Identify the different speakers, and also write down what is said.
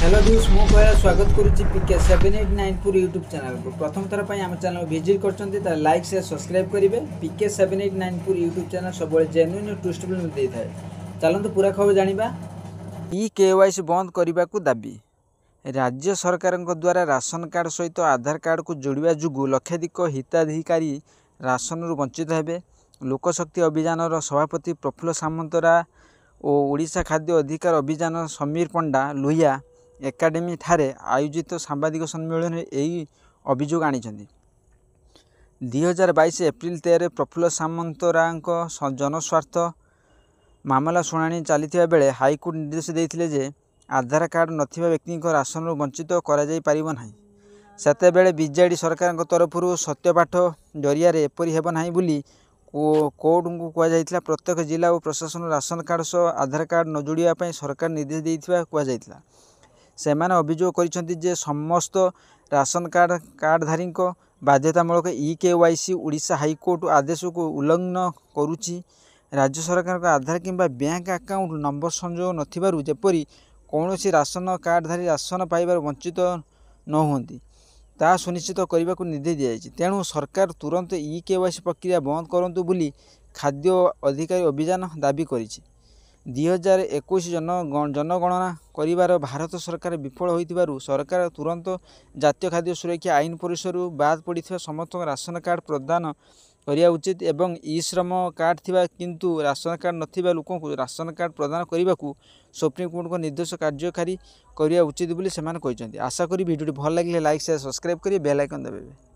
Speaker 1: Hello views मु कहला स्वागत करुच्ची पीके 7894 यूट्यूब चैनल को प्रथम थर पर आम चैनल विजिट कर लाइक शेयर सब्सक्राइब करेंगे। पीके 7894 यूट्यूब चैनल सब जेन्युइन और ट्रुथफुल देता है। चलते पूरा खबर जानिबा। ई केवाईसी बंद करने को दाबी। राज्य सरकार द्वारा राशन कार्ड सहित आधार कार्ड को जोड़वा जोगु लक्षाधिक हिताधिकारी राशन वंचित हेबे। लोकशक्ति अभियान सभापति प्रफुल्ल सामंतरा और ओडिशा खाद्य अधिकार अभियान समीर पंडा लोहिया एकाडेमी ठारे आयोजित सांबादिक सम्मेलन में यही अभियोग आनी। 2022 एप्रिल 13 प्रफुल्ल सामंतरा जनस्वार्थ मामला शुणाणी चली बेले हाईकोर्ट निर्देश देते जे आधार कार्ड नथिबा व्यक्ति राशन वंचित करा सेतेबेले बीजेडी सरकार तरफ सत्यपाठ जरिया एपरी हेब नाही बोली कोर्ट को कहुला। प्रत्येक जिला और प्रशासन राशन कार्ड सह आधार कार्ड न जोड़ापी सरकार निर्देश देथिबा कहुला। सेमाने अभियोग करिसेंति जे समस्त राशन कार्डधारी बाध्यतामूलक ई केवाईसी ओडिशा हाईकोर्ट आदेश को उल्लंघन करुच्ची। राज्य सरकार का आधार किंबा बैंक अकाउंट नंबर संजोग नथिबारु जेपरी कौनसी राशन कार्डधारी राशन पाइबार वंचित न होती ता सुनिश्चित करने को निर्देश दी। तेणु सरकार तुरंत ई केवाईसी प्रक्रिया बंद करंतु बोली खाद्य अधिकारी अभियान दाबी करिछि। 2021 जनगणना करिवार भारत सरकार विफल होइतिबारु सरकार तुरंत जातीय खाद्य सुरक्षा आईन परिसर बाद पड़िथिबा समस्त राशन कार्ड प्रदान करिया उचित एवं ई श्रम कार्ड थिबा किंतु राशन कार्ड नथिबा लोकों को राशन कार्ड प्रदान करने को सुप्रीम कोर्ट को निर्देश कार्यकारी करिया उचित बोली सेमान कहिसेंति। आशा करी वीडियो भल लगे लाइक शेयर सब्सक्राइब करिए बेल आइकन दबाइबे।